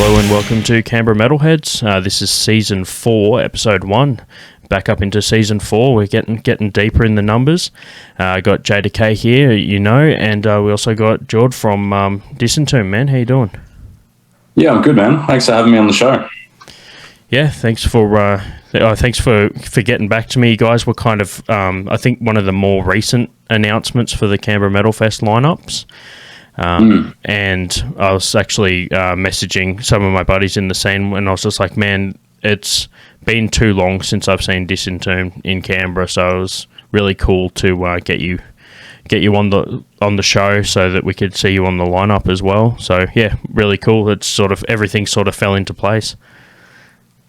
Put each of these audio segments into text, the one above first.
Hello and welcome to Canberra Metalheads. This is Season 4, Episode 1. Back up into Season 4, we're getting deeper in the numbers. Got JDecay here, and we also got George from Disentomb, man. How you doing? Yeah, I'm good, man. Thanks for having me on the show. Yeah, thanks for getting back to me. You guys were kind of, I think, one of the more recent announcemements for the Canberra Metal Fest lineups. And I was actually messaging some of my buddies in the scene, and I was just like, man, it's been too long since I've seen Disentomb in Canberra, so it was really cool to get you on the show so that we could see you on the lineup as well. So yeah, really cool. It's sort of everything sort of fell into place.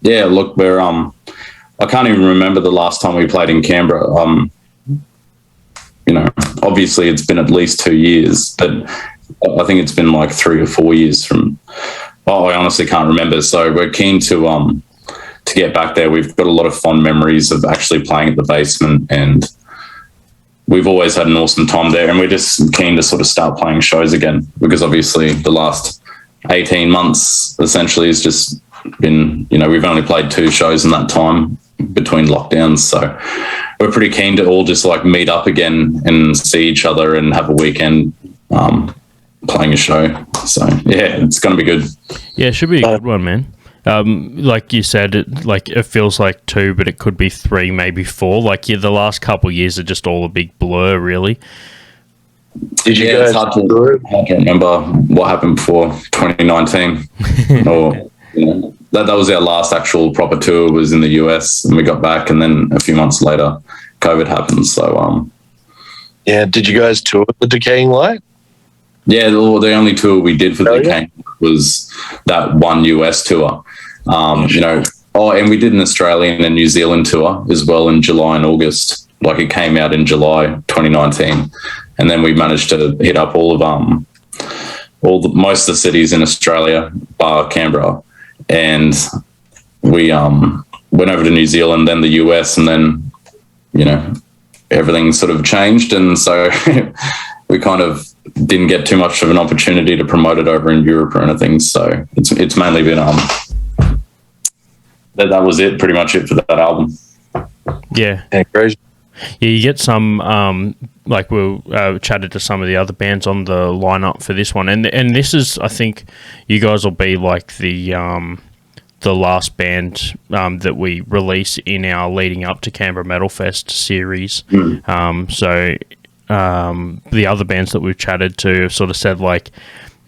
Yeah, look, we're I can't even remember the last time we played in Canberra. Obviously it's been at least 2 years, but I think it's been like 3 or 4 years from. Oh, I honestly can't remember. So we're keen to get back there. We've got a lot of fond memories of actually playing at the basement, and we've always had an awesome time there. And we're just keen to sort of start playing shows again, because obviously the last 18 months essentially has just been, we've only played 2 shows in that time between lockdowns. So we're pretty keen to all just like meet up again and see each other and have a weekend playing a show. So yeah, it's going to be good. Yeah, it should be a good one, man. Like you said, it feels like 2, but it could be 3, maybe 4. Like the last couple of years are just all a big blur, really. Did you guys? It's hard to remember what happened before 2019, or that was our last actual proper tour. Was in the US, and we got back, and then a few months later, COVID happened. So yeah. Did you guys tour the Decaying Light? Yeah, the only tour we did for the Decaying was that one US tour. And we did an Australian and New Zealand tour as well in July and August. Like it came out in July 2019, and then we managed to hit up most of the cities in Australia, bar Canberra, and we went over to New Zealand, then the US, and then everything sort of changed, and so we kind of didn't get too much of an opportunity to promote it over in Europe or anything. So it's mainly been that was it, pretty much it for that album. Yeah. Crazy. Yeah, you get some like we'll chatted to some of the other bands on the lineup for this one, and this is, I think, you guys will be like the last band that we release in our leading up to Canberra Metal Fest series. So the other bands that we've chatted to have sort of said like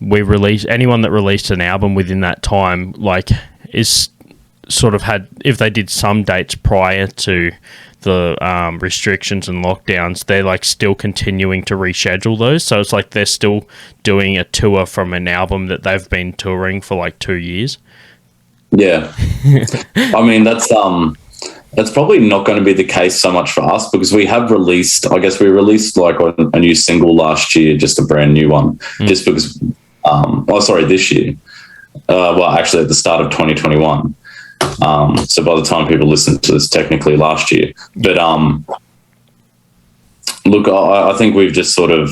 anyone that released an album within that time like is sort of had, if they did some dates prior to the restrictions and lockdowns, they're like still continuing to reschedule those. So it's like they're still doing a tour from an album that they've been touring for like 2 years. Yeah. I mean, that's probably not going to be the case so much for us, because we released like a new single last year, just a brand new one, just because, this year. Well, actually at the start of 2021. So by the time people listen to this, technically last year. But look, I think we're just going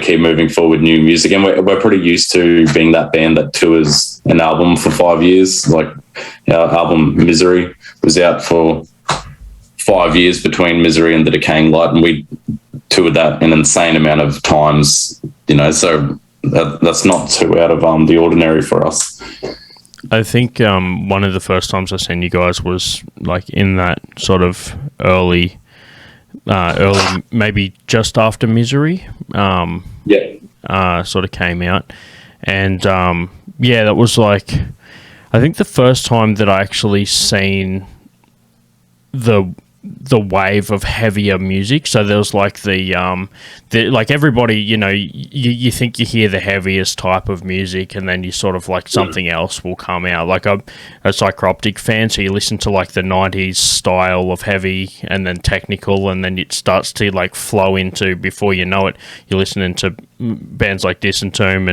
to keep moving forward new music, and we're pretty used to being that band that tours an album for 5 years. Like our album Misery was out for 5 years between Misery and the Decaying Light, and we toured that an insane amount of times, so that's not too out of the ordinary for us. I think one of the first times I seen you guys was like in that sort of early, maybe just after Misery. Sort of came out, and that was like, I think the first time that I actually seen the wave of heavier music. So there was like the like everybody, you think you hear the heaviest type of music, and then you sort of like something else will come out. Like I'm a Psychroptic fan, so you listen to like the 90s style of heavy and then technical, and then it starts to like flow into, before you know it, you're listening to bands like Disentomb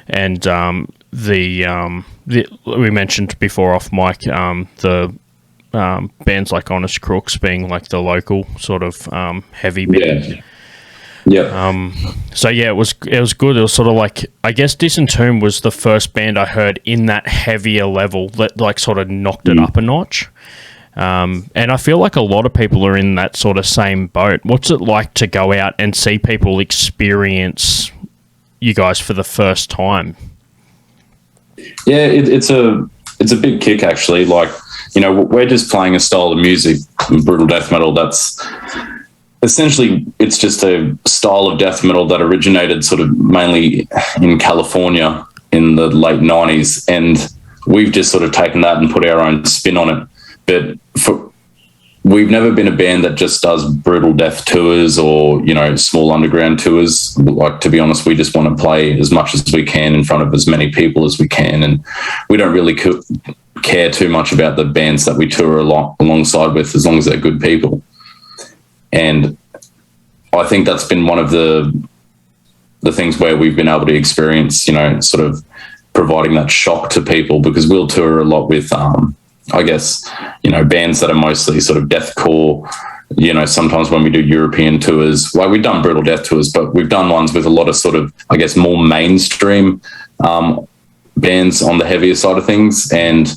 and we mentioned before off mic, the bands like Honest Crooks being like the local sort of heavy band. Yeah. So yeah, it was good. It was sort of like, I guess Disentomb was the first band I heard in that heavier level that like sort of knocked it up a notch. And I feel like a lot of people are in that sort of same boat. What's it like to go out and see people experience you guys for the first time? Yeah, it's a big kick actually. Like, you know, we're just playing a style of music, brutal death metal. That's essentially, it's just a style of death metal that originated sort of mainly in California in the late 90s, and we've just sort of taken that and put our own spin on it. But we've never been a band that just does brutal death tours or, you know, small underground tours. Like, to be honest, we just want to play as much as we can in front of as many people as we can, and we don't really care too much about the bands that we tour alongside with, as long as they're good people. And I think that's been one of the things where we've been able to experience, you know, sort of providing that shock to people, because we'll tour a lot with I guess, you know, bands that are mostly sort of deathcore. You know, sometimes when we do European tours, like we've done brutal death tours, but we've done ones with a lot of sort of, I guess, more mainstream bands on the heavier side of things. And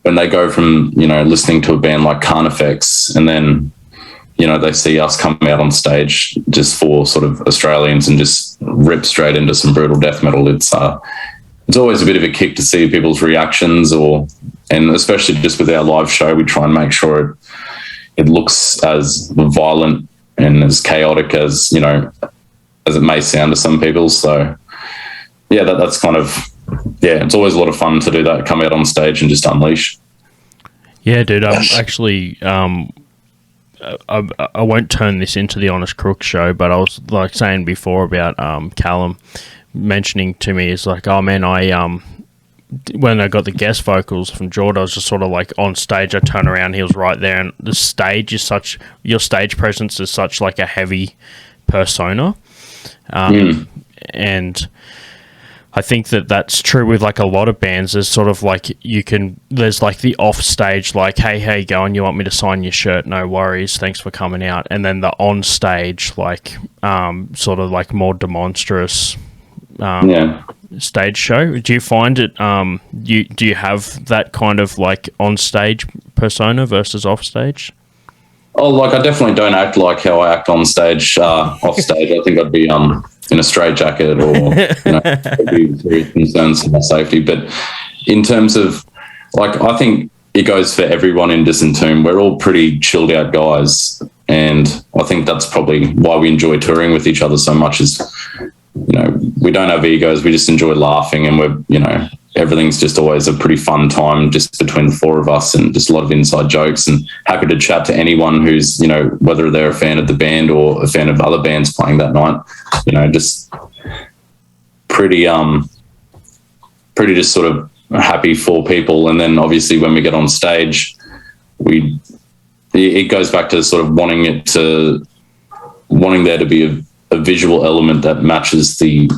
when they go from, you know, listening to a band like Carnifex, and then, you know, they see us come out on stage just for sort of Australians and just rip straight into some brutal death metal, it's always a bit of a kick to see people's reactions, and especially just with our live show, we try and make sure it looks as violent and as chaotic as, you know, as it may sound to some people. So yeah, that's kind of, yeah, it's always a lot of fun to do that, come out on stage and just unleash. Yeah, dude, I'm actually, I won't turn this into the Honest Crook show, but I was like saying before about Callum mentioning to me, is like, oh man, when I got the guest vocals from Jordan, I was just sort of like on stage, I turn around, he was right there, and the stage is such, your stage presence is such like a heavy persona. And I think that's true with like a lot of bands. There's sort of like, there's like the off stage, like, hey, how you going? You want me to sign your shirt? No worries. Thanks for coming out. And then the on stage, like, sort of like more demonstrous, stage show. Do you find it, do you have that kind of like on stage persona versus off stage? Oh, like I definitely don't act like how I act on stage, off stage. I think I'd be in a straitjacket, or, you know, I'd be very concerned for my safety. But in terms of, like, I think it goes for everyone in Disentomb. We're all pretty chilled out guys, and I think that's probably why we enjoy touring with each other so much, is, you know, we don't have egos. We just enjoy laughing, and we're, you know, everything's just always a pretty fun time just between the four of us, and just a lot of inside jokes, and happy to chat to anyone who's, you know, whether they're a fan of the band or a fan of other bands playing that night, you know, just pretty just sort of happy for people. And then obviously when we get on stage, it goes back to sort of wanting there to be a visual element that matches the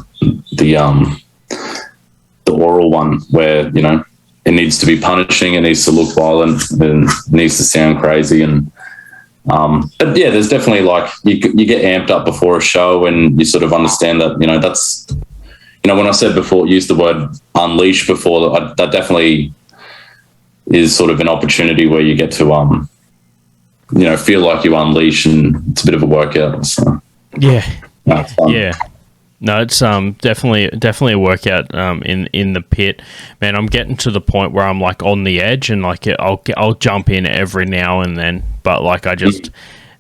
oral one, where, you know, it needs to be punishing, it needs to look violent, and it needs to sound crazy. And but yeah, there's definitely like, you get amped up before a show, and you sort of understand that, you know, that's, you know, when I said before, use the word unleash before, that definitely is sort of an opportunity where you get to you know, feel like you unleash, and it's a bit of a workout. So yeah, yeah. No, it's definitely a workout in the pit, man. I'm getting to the point where I'm like on the edge, and like I'll jump in every now and then, but like I just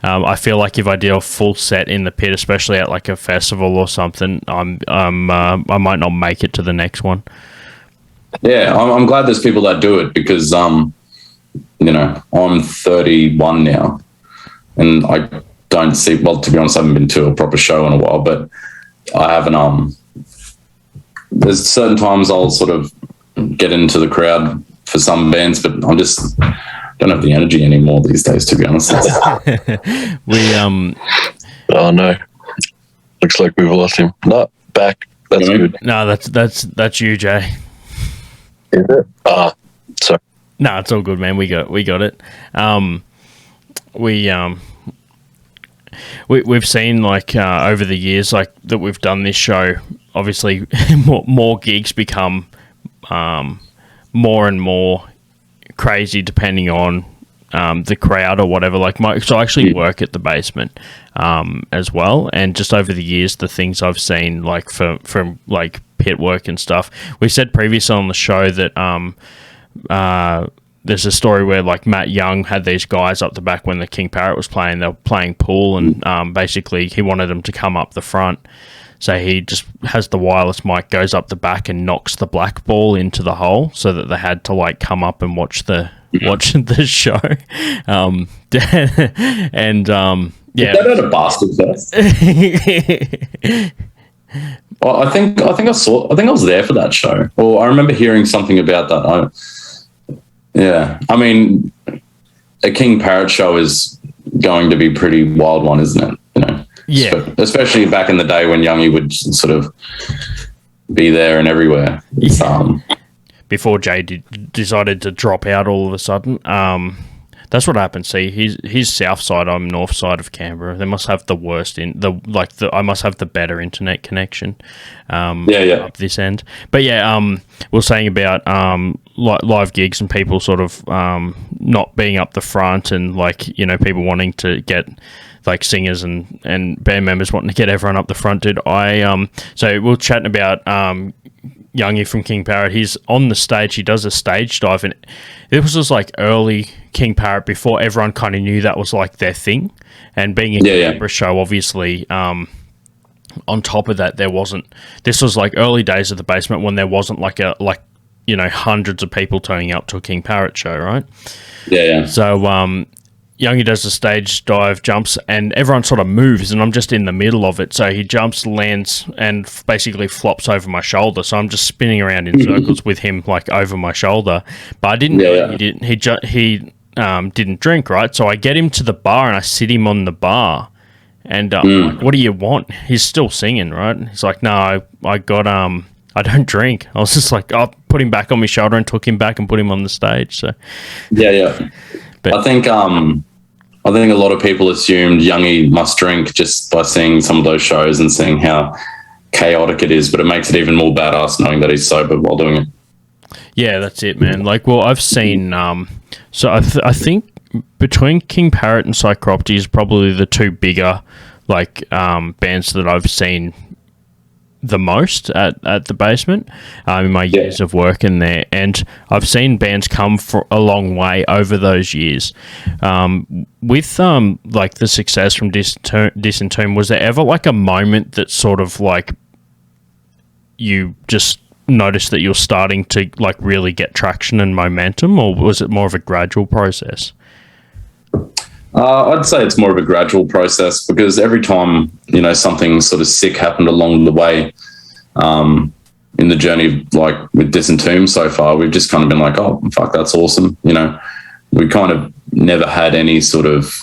I feel like if I do a full set in the pit, especially at like a festival or something, I might not make it to the next one. Yeah, I'm glad there's people that do it, because you know, I'm 31 now, and I don't see, well, to be honest, I haven't been to a proper show in a while, but I haven't, there's certain times I'll sort of get into the crowd for some bands, but I just don't have the energy anymore these days, to be honest. Oh no, looks like we've lost him. No, back. That's good. No, that's you, Jay. Is it? Sorry. No, it's all good, man. We got it. we've seen like over the years like that we've done this show. Obviously, more gigs become more and more crazy depending on the crowd or whatever. Like so I actually work at the basement as well, and just over the years, the things I've seen like from like pit work and stuff. We said previously on the show that there's a story where like Matt Young had these guys up the back when the King Parrot was playing. They were playing pool, and basically he wanted them to come up the front. So he just has the wireless mic, goes up the back and knocks the black ball into the hole, so that they had to like come up and watch the show. And yeah, Is that at a bastard fest? Well, I think I was there for that show. Or I remember hearing something about that. I mean, a King Parrot show is going to be a pretty wild one, isn't it? You know. Yeah. Especially back in the day when Youngie would sort of be there and everywhere. Before Jay decided to drop out all of a sudden. That's what happened. See, he's south side, I'm north side of Canberra. They must have the worst I must have the better internet connection. Up this end. But yeah, we're saying about live gigs and people sort of not being up the front, and like, you know, people wanting to get like singers and band members wanting to get everyone up the front. Dude, so we're chatting about Youngie from King Parrot. He's on the stage. He does a stage dive, and it was just like early King Parrot before everyone kind of knew that was like their thing. And being a Canberra show, obviously, on top of that, there wasn't. This was like early days of the basement when there wasn't like hundreds of people turning up to a King Parrot show, right? Yeah. So Youngie does the stage dive, jumps, and everyone sort of moves, and I'm just in the middle of it. So he jumps, lands, and basically flops over my shoulder. So I'm just spinning around in circles with him, like over my shoulder. But I didn't know he didn't drink, right? So I get him to the bar and I sit him on the bar. And like, what do you want? He's still singing, right? He's like, no, I got I don't drink. I was just like, I put him back on my shoulder and took him back and put him on the stage. So But I think a lot of people assumed Youngie must drink just by seeing some of those shows and seeing how chaotic it is, but it makes it even more badass knowing that he's sober while doing it. Yeah, that's it, man. Like, well, I've seen. So I think between King Parrot and Psychropty is probably the two bigger like bands that I've seen the most at the basement in my years of working there, and I've seen bands come for a long way over those years. With like the success from Disentomb, was there ever like a moment that sort of like you just noticed that you're starting to like really get traction and momentum, or was it more of a gradual process? I'd say it's more of a gradual process, because every time, you know, something sort of sick happened along the way in the journey, like with Disentomb so far, we've just kind of been like, oh, fuck, that's awesome. You know, we kind of never had any sort of,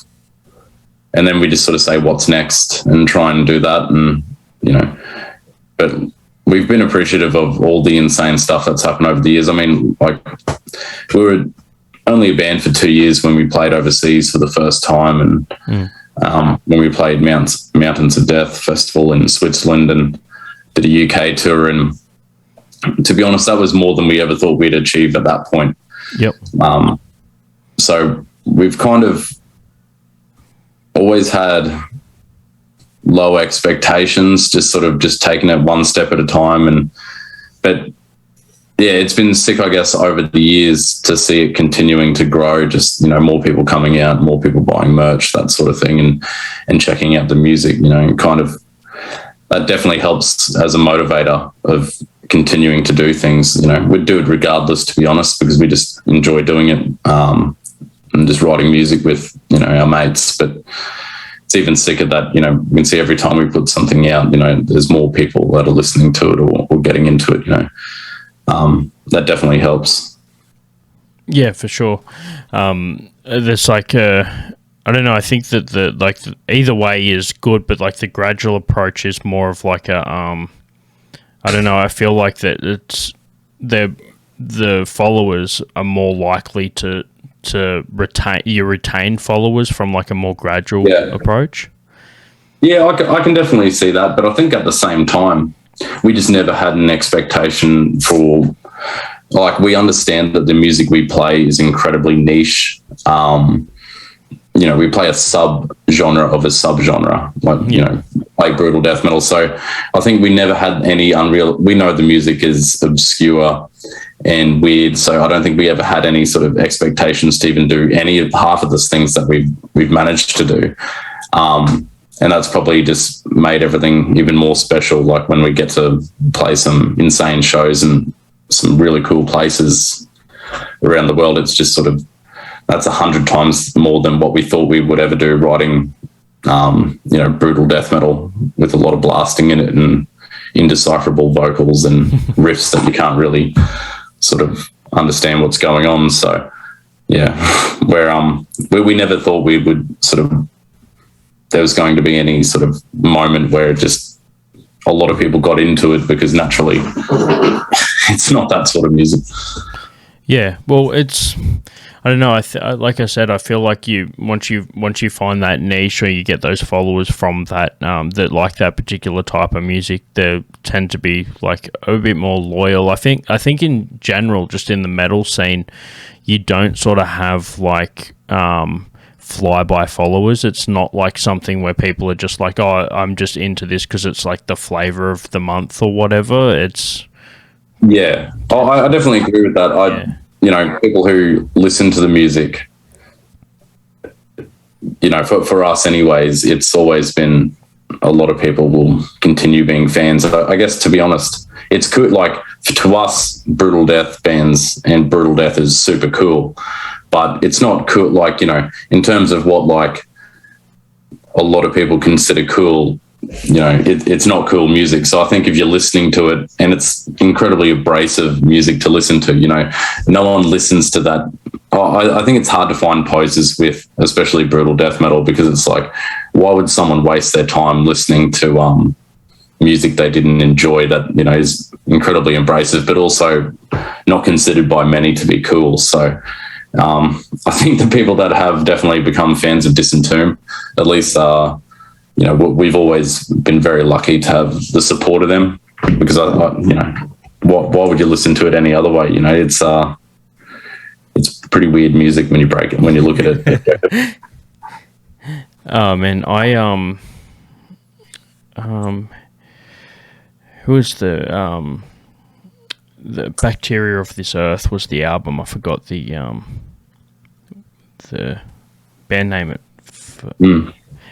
and then we just sort of say, what's next, and try and do that. And, you know, but we've been appreciative of all the insane stuff that's happened over the years. I mean, like, we were only a band for 2 years when we played overseas for the first time, and when we played Mountains of Death Festival in Switzerland and did a UK tour, and to be honest, that was more than we ever thought we'd achieve at that point. Yep. So we've kind of always had low expectations, just taking it one step at a time, but yeah, it's been sick, I guess, over the years to see it continuing to grow. Just, you know, more people coming out, more people buying merch, that sort of thing, and checking out the music, you know, and kind of that definitely helps as a motivator of continuing to do things. You know, we'd do it regardless, to be honest, because we just enjoy doing it and just writing music with, you know, our mates. But it's even sicker that, you know, we can see every time we put something out, you know, there's more people that are listening to it or getting into it, you know. That definitely helps. Yeah, for sure. There's like I don't know. I think that either way is good, but like the gradual approach is more of like a I don't know. I feel like that it's the followers are more likely to retain followers from like a more gradual approach. Yeah, I can definitely see that, but I think at the same time, we just never had an expectation for, like, we understand that the music we play is incredibly niche. You know, we play a sub-genre of a sub-genre, like, you know, like brutal death metal. So I think we never had any we know the music is obscure and weird, so I don't think we ever had any sort of expectations to even do any of half of the things that we've managed to do. And that's probably just made everything even more special, like when we get to play some insane shows and some really cool places around the world. It's just sort of, that's 100 times more than what we thought we would ever do, writing, you know, brutal death metal with a lot of blasting in it and indecipherable vocals and riffs that you can't really sort of understand what's going on. So, yeah, we never thought we would sort of, there was going to be any sort of moment where just a lot of people got into it, because naturally it's not that sort of music. Yeah, well, it's, I don't know. Like I said, I feel like once you find that niche, or you get those followers from that that like that particular type of music, they tend to be like a bit more loyal. I think in general, just in the metal scene, you don't sort of have like fly-by followers. It's not like something where people are just like, oh, I'm just into this because it's like the flavor of the month or whatever. It's I definitely agree with that. You know, people who listen to the music, you know, for us anyways, it's always been, a lot of people will continue being fans. I guess, to be honest, it's cool. Like, to us, brutal death bands and brutal death is super cool, but it's not cool, like, you know, in terms of what, like, a lot of people consider cool, you know, it's not cool music. So I think if you're listening to it, and it's incredibly abrasive music to listen to, you know, no one listens to that. I think it's hard to find poses with, especially brutal death metal, because it's like, why would someone waste their time listening to music they didn't enjoy, that, you know, is incredibly abrasive, but also not considered by many to be cool. So I think the people that have definitely become fans of Disentomb, at least, you know, we've always been very lucky to have the support of them, because you know, why would you listen to it any other way? You know, it's pretty weird music when you break it, when you look at it. Oh man, who is the Bacteria of This Earth was the album. I forgot the band name.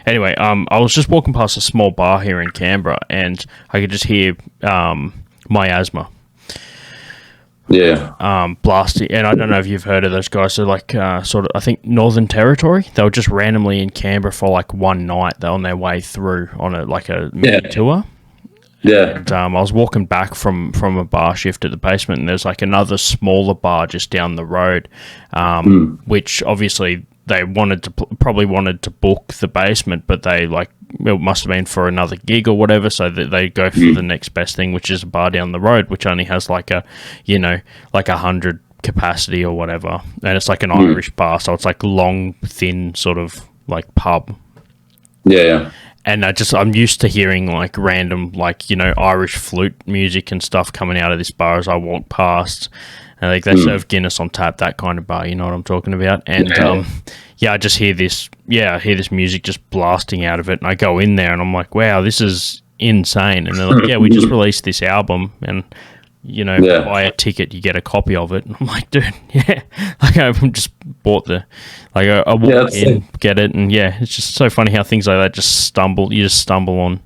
Anyway, I was just walking past a small bar here in Canberra, and I could just hear Miasma. Yeah. Blasting, and I don't know if you've heard of those guys. They're like sort of, I think, Northern Territory. They were just randomly in Canberra for like one night. They're on their way through on a mini tour. Yeah. And, I was walking back from a bar shift at the basement, and there's like another smaller bar just down the road, which obviously they probably wanted to book the basement, but they it must have been for another gig or whatever, so that they go for the next best thing, which is a bar down the road, which only has like 100 capacity or whatever, and it's like an Irish bar, so it's like long, thin sort of like pub. Yeah. And I'm used to hearing like random, like, you know, Irish flute music and stuff coming out of this bar as I walk past. And like they serve Guinness on tap, that kind of bar, you know what I'm talking about? And I just hear this music just blasting out of it, and I go in there and I'm like, wow, this is insane. And they're like, yeah, we just released this album, and, you know, buy a ticket, you get a copy of it. And I'm like, dude, yeah. Like, I just bought I walk in, get it, and it's just so funny how things like that you just stumble on.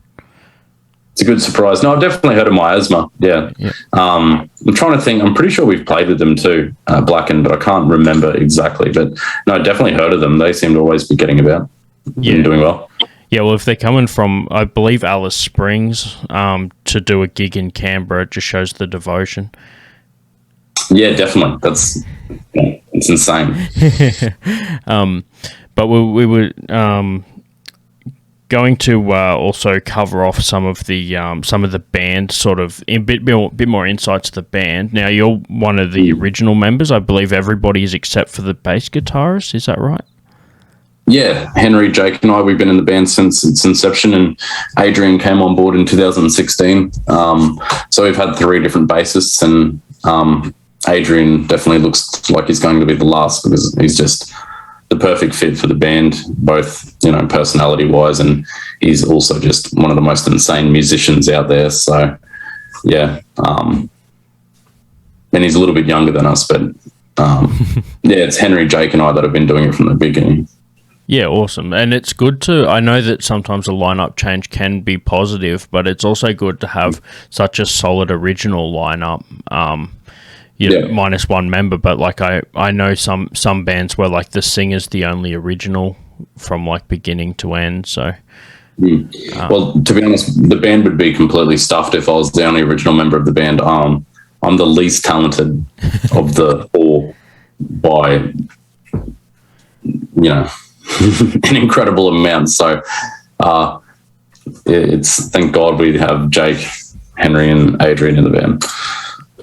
It's a good surprise. No, I've definitely heard of Miasma. Yeah. I'm trying to think. I'm pretty sure we've played with them too, Blackened, but I can't remember exactly. But no, definitely heard of them. They seem to always be getting about and doing well. Yeah, well, if they're coming from, I believe, Alice Springs to do a gig in Canberra, it just shows the devotion. Yeah, definitely. It's insane. But we were going to also cover off some of the band, sort of a bit more insight to the band. Now, you're one of the original members. I believe everybody is except for the bass guitarist. Is that right? Yeah, Henry, Jake, and I, we've been in the band since its inception, and Adrian came on board in 2016. So we've had 3 different bassists, and Adrian definitely looks like he's going to be the last because he's just the perfect fit for the band, both, you know, personality-wise, and he's also just one of the most insane musicians out there. So, yeah. And he's a little bit younger than us, but, yeah, it's Henry, Jake, and I that have been doing it from the beginning. Yeah, awesome. And it's good to, I know that sometimes a lineup change can be positive, but it's also good to have such a solid original lineup. Minus one member, but like I know some bands where like the singer's the only original from like beginning to end. So, well, to be honest, the band would be completely stuffed if I was the only original member of the band. I'm the least talented of the 4 by, you know, an incredible amount. So it's thank God we have Jake, Henry, and Adrian in the band.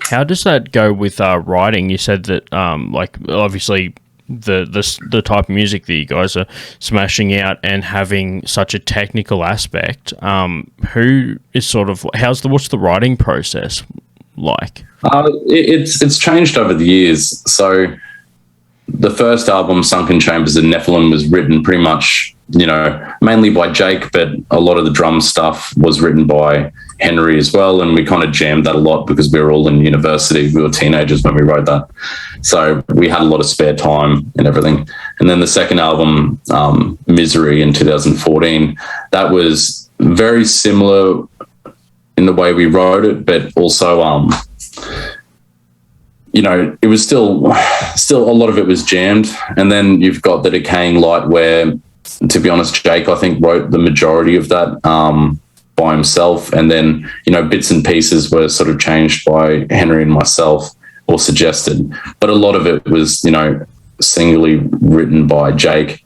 How does that go with writing? You said that like obviously the type of music that you guys are smashing out and having such a technical aspect. Who is sort of what's the writing process like? It's changed over the years. So the first album, Sunken Chambers and Nephilim, was written pretty much, you know, mainly by Jake, but a lot of the drum stuff was written by Henry as well, and we kind of jammed that a lot because we were all in university. We were teenagers when we wrote that. So we had a lot of spare time and everything. And then the second album, Misery in 2014, that was very similar in the way we wrote it, but also you know, it was still a lot of it was jammed. And then you've got the Decaying Light, where, to be honest, Jake, I think, wrote the majority of that by himself. And then, you know, bits and pieces were sort of changed by Henry and myself, or suggested. But a lot of it was, you know, singly written by Jake.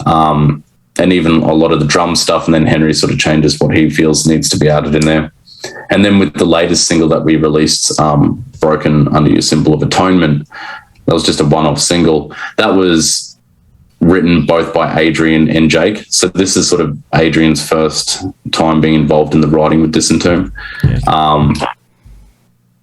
And even a lot of the drum stuff. And then Henry sort of changes what he feels needs to be added in there. And then with the latest single that we released, Broken Under Your Symbol of Atonement, that was just a one-off single. That was written both by Adrian and Jake. So this is sort of Adrian's first time being involved in the writing with Disentomb. Yeah.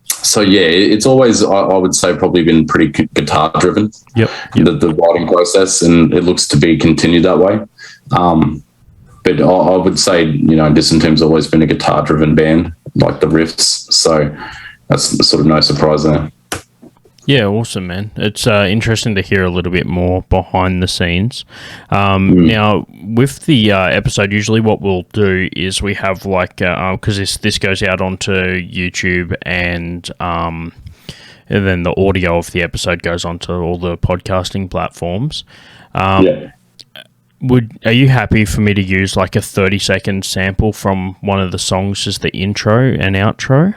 So yeah, it's always, I would say, probably been pretty guitar-driven, the writing process, and it looks to be continued that way. But I would say, you know, Disentomb's always been a guitar-driven band, like the riffs. So that's sort of no surprise there. Yeah, awesome, man. It's interesting to hear a little bit more behind the scenes. Now, with the episode, usually what we'll do is we have like, because this goes out onto YouTube and then the audio of the episode goes onto all the podcasting platforms. Are you happy for me to use like a 30-second sample from one of the songs as the intro and outro?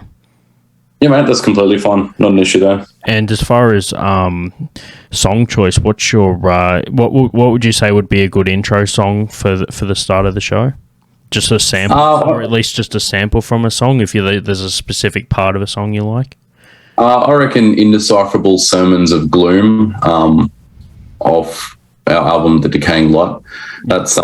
Yeah, mate, that's completely fine. Not an issue there. And as far as song choice, what's your what would you say would be a good intro song for the start of the show? Just a sample, or at least just a sample from a song. If there's a specific part of a song you like. I reckon Indecipherable Sermons of Gloom off our album, The Decaying Light. That's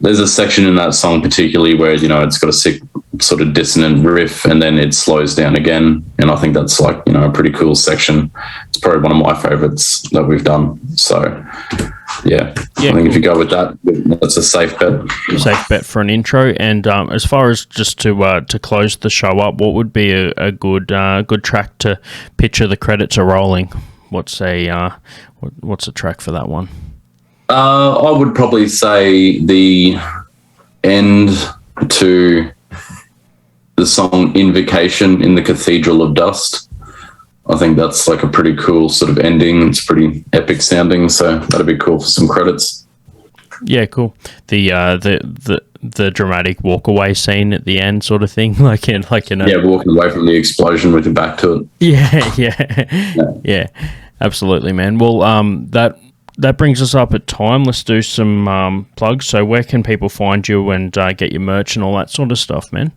there's a section in that song particularly where, you know, it's got a sick sort of dissonant riff and then it slows down again, and I think that's like, you know, a pretty cool section. It's probably one of my favorites that we've done. So yeah, I think if you go with that, that's a safe bet. Safe bet for an intro. And as far as just to close the show up, what would be a good track to picture the credits are rolling? What's a track for that one? I would probably say the end to the song Invocation in the Cathedral of Dust. I think that's like a pretty cool sort of ending. It's pretty epic sounding, so that'd be cool for some credits. Yeah, cool. The dramatic walk away scene at the end, sort of thing, like in walking away from the explosion with your back to it. Yeah, absolutely, man. Well, that brings us up at time. Let's do some plugs. So, where can people find you and get your merch and all that sort of stuff, man?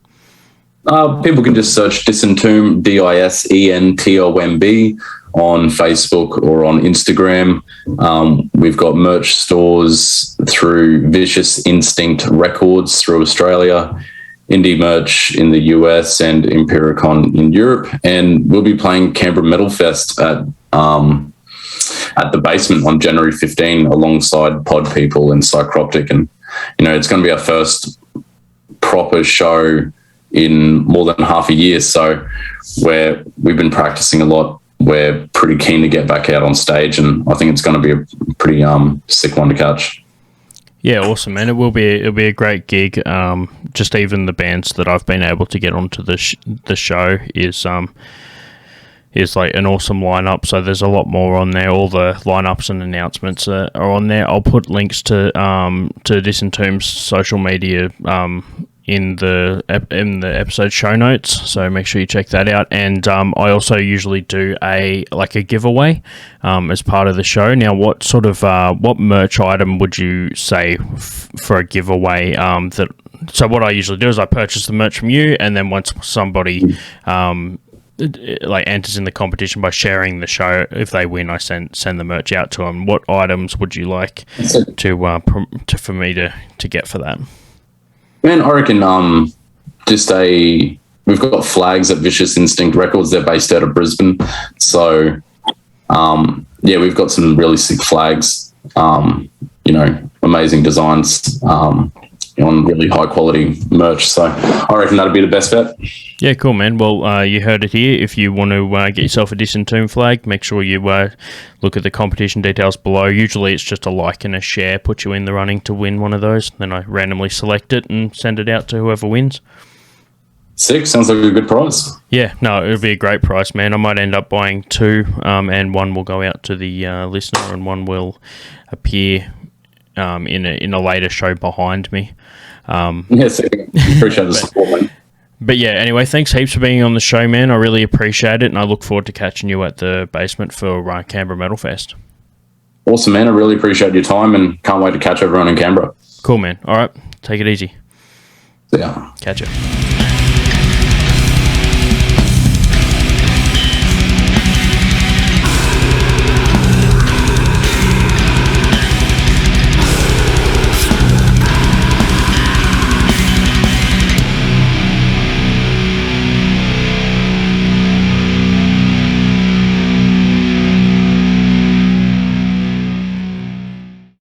People can just search Disentomb, Disentomb, on Facebook or on Instagram. We've got merch stores through Vicious Instinct Records through Australia, Indie Merch in the US, and Empiricon in Europe. And we'll be playing Canberra Metal Fest at the Basement on January 15 alongside Pod People and Psychroptic. And, it's going to be our first proper show in more than half a year. So we've been practicing a lot. We're pretty keen to get back out on stage, and I think it's going to be a pretty sick one to catch. Yeah, awesome, man. It'll be a great gig. Just even the bands that I've been able to get onto the show is like an awesome lineup. So there's a lot more on there. All the lineups and announcements are on there. I'll put links to Disentomb's social media in the episode show notes, so make sure you check that out. And I also usually do a giveaway as part of the show. Now, what sort of what merch item would you say for a giveaway? So what I usually do is I purchase the merch from you, and then once somebody enters in the competition by sharing the show, if they win, I send the merch out to them. What items would you like for me to get for that? Man, I reckon we've got flags at Vicious Instinct Records. They're based out of Brisbane. So, we've got some really sick flags, amazing designs on really high quality merch. So I reckon that'd be the best bet. Yeah, cool, man. Well, you heard it here. If you want to get yourself a Disentomb flag, make sure you look at the competition details below. Usually it's just a like and a share, put you in the running to win one of those. Then I randomly select it and send it out to whoever wins. Sick. Sounds like a good prize. Yeah, no, it'll be a great price, man. I might end up buying two, and one will go out to the listener, and one will appear in a later show behind me. Yes, appreciate the support, man. But yeah, anyway, thanks heaps for being on the show, man. I really appreciate it, and I look forward to catching you at the Basement for Canberra Metal Fest. Awesome, man. I really appreciate your time, and can't wait to catch everyone in Canberra. Cool, man. All right, take it easy. See ya. Catch you.